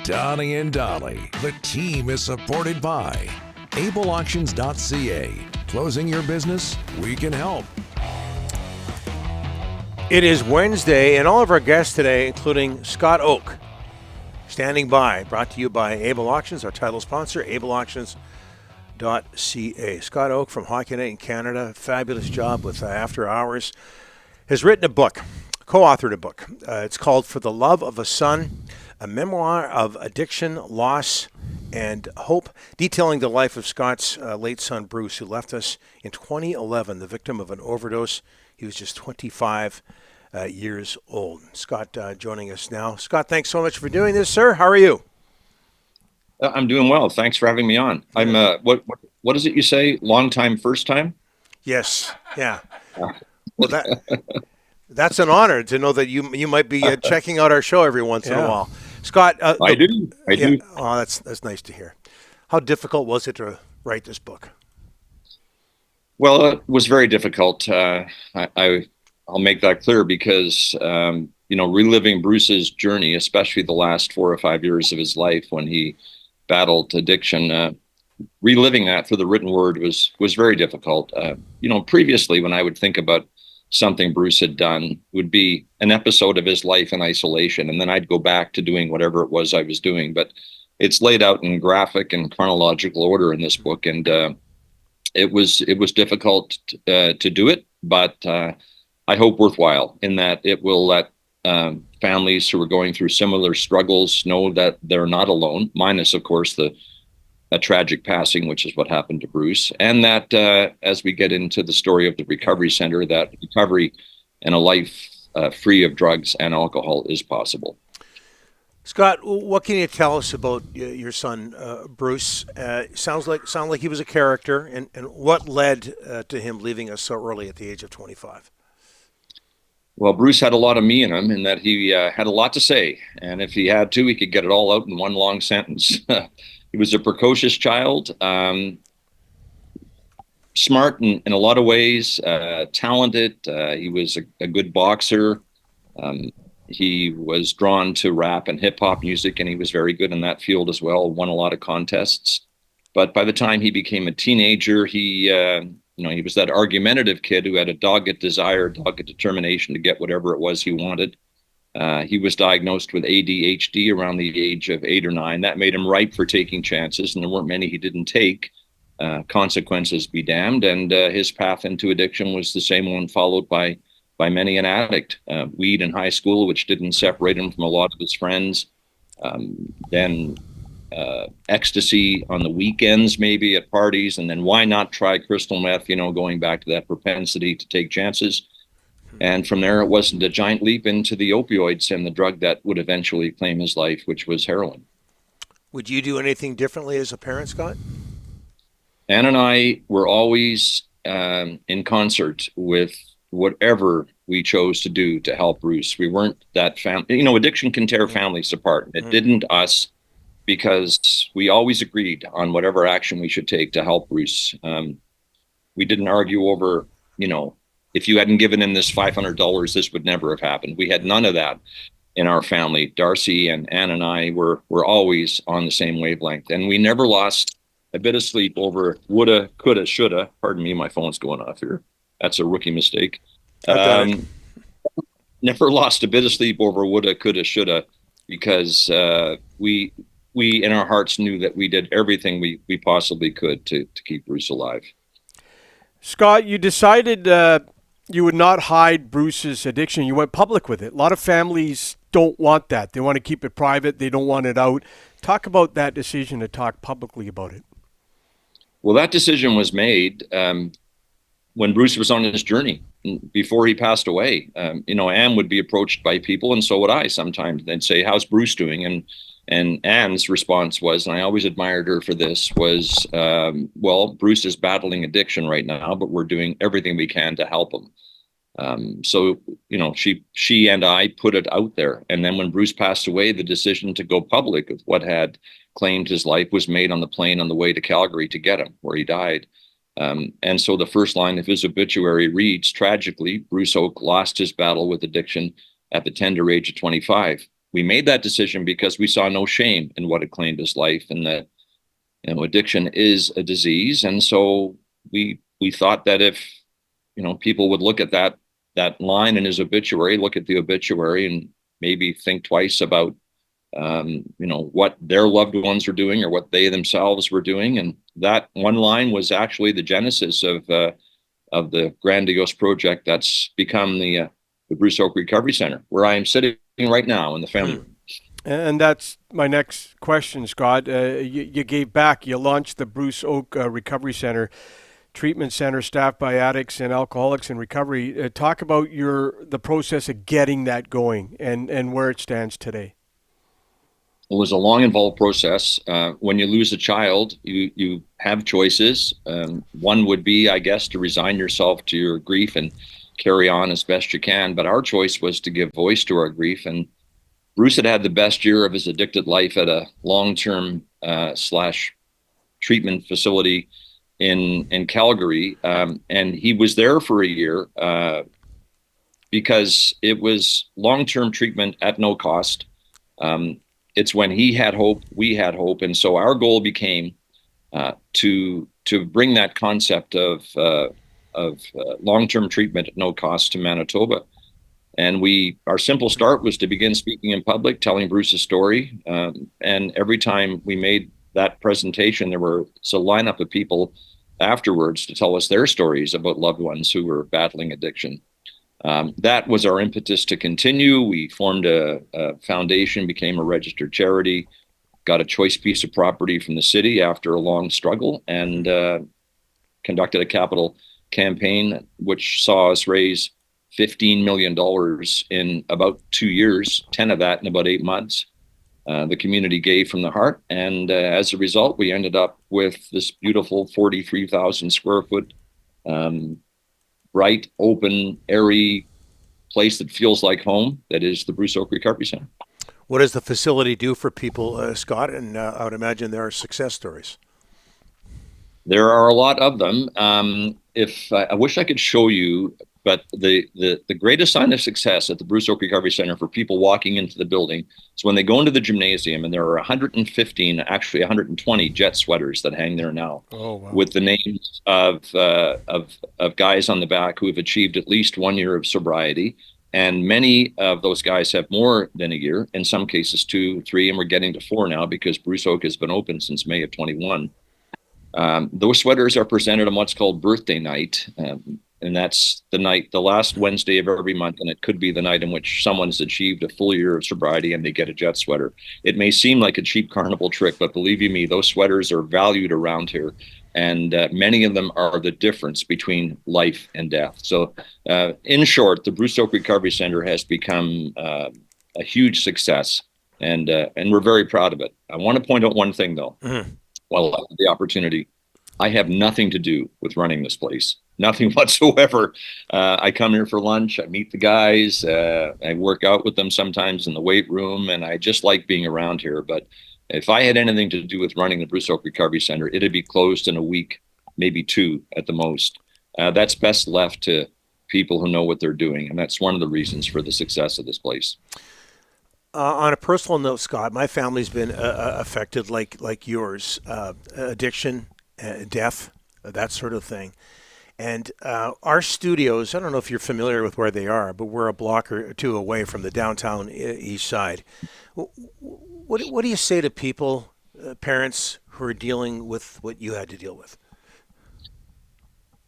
Donnie and Dolly. The team is supported by ableauctions.ca. Closing your business? We can help. It is Wednesday, and all of our guests today, including Scott Oake, standing by, brought to you by Able Auctions, our title sponsor, ableauctions.ca. Scott Oake from Hockey Night in Canada, fabulous job with After Hours, has written a book, co-authored a book. It's called For the Love of a Son, a memoir of addiction, loss, and hope, detailing the life of Scott's late son, Bruce, who left us in 2011, the victim of an overdose. He was just 25 years old. Scott joining us now. Scott, thanks so much for doing this, sir. How are you? I'm doing well. Thanks for having me on. I'm what is it you say? Long time, first time? Yes. Yeah. Well, that's an honor to know that you might be checking out our show every once in a while. Scott, I do. Oh, that's nice to hear. How difficult was it to write this book? Well, it was very difficult. I'll make that clear because reliving Bruce's journey, especially the last 4 or 5 years of his life when he battled addiction, reliving that through the written word was very difficult. Previously, when I would think about something Bruce had done, would be an episode of his life in isolation, and then I'd go back to doing whatever it was I was doing. But it's laid out in graphic and chronological order in this book, and it was difficult to do it, but I hope worthwhile in that it will let families who are going through similar struggles know that they're not alone, minus, of course, a tragic passing, which is what happened to Bruce. And that as we get into the story of the recovery center, that recovery and a life free of drugs and alcohol is possible. Scott, what can you tell us about your son, Bruce? Sound like he was a character, and what led to him leaving us so early at the age of 25? Well, Bruce had a lot of me in him in that he had a lot to say. And if he had to, he could get it all out in one long sentence. He was a precocious child, smart in a lot of ways, talented. He was a good boxer. He was drawn to rap and hip hop music, and he was very good in that field as well, won a lot of contests. But by the time he became a teenager, he was that argumentative kid who had a dogged desire, dogged determination to get whatever it was he wanted. He was diagnosed with ADHD around the age of 8 or 9. That made him ripe for taking chances, and there weren't many he didn't take. Consequences be damned. And his path into addiction was the same one followed by many an addict. Weed in high school, which didn't separate him from a lot of his friends. Then ecstasy on the weekends, maybe at parties, and then why not try crystal meth, going back to that propensity to take chances. And from there, it wasn't a giant leap into the opioids and the drug that would eventually claim his life, which was heroin. Would you do anything differently as a parent, Scott? Ann and I were always in concert with whatever we chose to do to help Bruce. We weren't that family. Addiction can tear families apart. It didn't us, because we always agreed on whatever action we should take to help Bruce. We didn't argue over, if you hadn't given him this $500, this would never have happened. We had none of that in our family. Darcy and Ann and I were always on the same wavelength, and we never lost a bit of sleep over woulda, coulda, shoulda. Pardon me, my phone's going off here. That's a rookie mistake. Never lost a bit of sleep over woulda, coulda, shoulda, because we in our hearts knew that we did everything we possibly could to keep Bruce alive. Scott, you decided you would not hide Bruce's addiction. You went public with it. A lot of families don't want that. They want to keep it private. They don't want it out. Talk about that decision to talk publicly about it. Well, that decision was made when Bruce was on his journey, before he passed away. Ann would be approached by people, and so would I sometimes. They'd say, "How's Bruce doing?" And Ann's response was, and I always admired her for this, was, well, Bruce is battling addiction right now, but we're doing everything we can to help him. So she and I put it out there. And then when Bruce passed away, the decision to go public with what had claimed his life was made on the plane on the way to Calgary to get him, where he died. And so the first line of his obituary reads, tragically, Bruce Oake lost his battle with addiction at the tender age of 25. we made that decision because we saw no shame in what had claimed his life, and that, you know, addiction is a disease. And so we thought that if, you know, people would look at that line in his obituary, look at the obituary, and maybe think twice about, you know, what their loved ones are doing or what they themselves were doing. And that one line was actually the genesis of the grandiose project that's become the Bruce Oake Recovery Center, where I am sitting right now in the family room. And that's my next question, Scott. You gave back. You launched the Bruce Oake Recovery Center, treatment center staffed by addicts and alcoholics in recovery. Talk about the process of getting that going and where it stands today. It was a long, involved process. When you lose a child, you have choices. One would be, I guess, to resign yourself to your grief and carry on as best you can. But our choice was to give voice to our grief. And Bruce had the best year of his addicted life at a long-term / treatment facility in Calgary. And he was there for a year because it was long-term treatment at no cost. It's when he had hope, we had hope. And so our goal became to bring that concept of long-term treatment at no cost to Manitoba. And our simple start was to begin speaking in public, telling Bruce's story. And every time we made that presentation, there was a lineup of people afterwards to tell us their stories about loved ones who were battling addiction. That was our impetus to continue. We formed a foundation, became a registered charity, got a choice piece of property from the city after a long struggle, and conducted a capital campaign, which saw us raise $15 million in about 2 years, 10 of that in about 8 months. The community gave from the heart. And as a result, we ended up with this beautiful 43,000 square foot, bright, open, airy place that feels like home. That is the Bruce Oake Recovery Center. What does the facility do for people, Scott? And I would imagine there are success stories. There are a lot of them. I wish I could show you, but the greatest sign of success at the Bruce Oake Recovery Center for people walking into the building is when they go into the gymnasium, and there are 115, actually 120 jet sweaters that hang there now. Oh, wow. With the names of guys on the back who have achieved at least 1 year of sobriety. And many of those guys have more than a year, in some cases 2, 3, and we're getting to 4 now because Bruce Oake has been open since May of 21. Those sweaters are presented on what's called birthday night. And that's the last Wednesday of every month. And it could be the night in which someone has achieved a full year of sobriety and they get a jet sweater. It may seem like a cheap carnival trick, but believe you me, those sweaters are valued around here. And many of them are the difference between life and death. So in short, the Bruce Oake Recovery Center has become a huge success. And we're very proud of it. I want to point out one thing, though. Mm-hmm. While I have the opportunity, I have nothing to do with running this place. Nothing whatsoever. I come here for lunch. I meet the guys. I work out with them sometimes in the weight room, and I just like being around here. But if I had anything to do with running the Bruce Oake Recovery Center, it'd be closed in a week, maybe 2 at the most. That's best left to people who know what they're doing, and that's one of the reasons for the success of this place. On a personal note, Scott, my family's been affected like yours, addiction, death, that sort of thing. And our studios, I don't know if you're familiar with where they are, but we're a block or 2 away from the downtown east side. What do you say to people, parents who are dealing with what you had to deal with?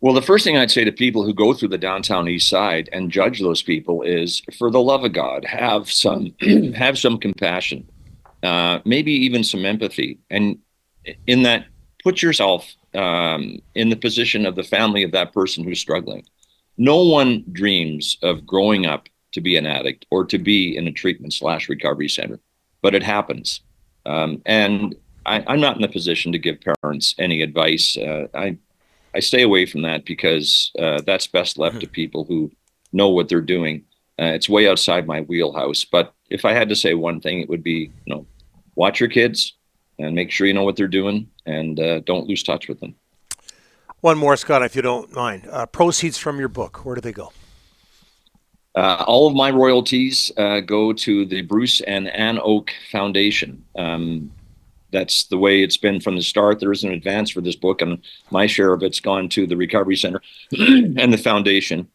Well, the first thing I'd say to people who go through the downtown east side and judge those people is, for the love of God, have some compassion, maybe even some empathy. And in that, put yourself in the position of the family of that person who's struggling. No one dreams of growing up to be an addict or to be in a treatment / recovery center, but it happens. And I'm not in a position to give parents any advice. I stay away from that because that's best left to people who know what they're doing. It's way outside my wheelhouse. But if I had to say one thing, it would be, watch your kids and make sure you know what they're doing, and don't lose touch with them. One more, Scott, if you don't mind. Proceeds from your book, where do they go? All of my royalties go to the Bruce and Ann Oake Foundation. That's the way it's been from the start. There is an advance for this book, and my share of it's gone to the Recovery Center and the foundation.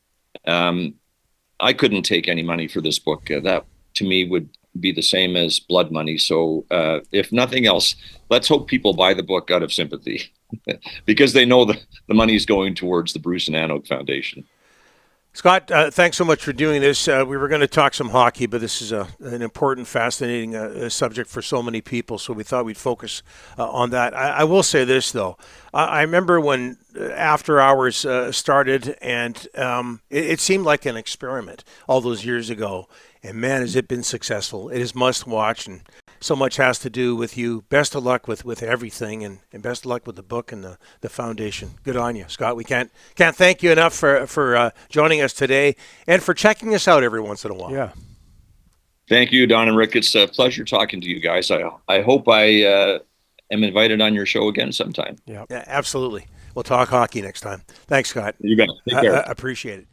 I couldn't take any money for this book. That, to me, would be the same as blood money. So if nothing else, let's hope people buy the book out of sympathy because they know the money is going towards the Bruce and Ann Oake Foundation. Scott, thanks so much for doing this. We were going to talk some hockey, but this is an important, fascinating subject for so many people, so we thought we'd focus on that. I will say this, though. I remember when After Hours started, and it seemed like an experiment all those years ago. And, man, has it been successful. It is must-watch, and so much has to do with you. Best of luck with everything, and best of luck with the book and the foundation. Good on you, Scott. We can't thank you enough for joining us today and for checking us out every once in a while. Yeah. Thank you, Don and Rick. It's a pleasure talking to you guys. I hope I am invited on your show again sometime. Yeah, absolutely. We'll talk hockey next time. Thanks, Scott. You bet. Take care. Appreciate it.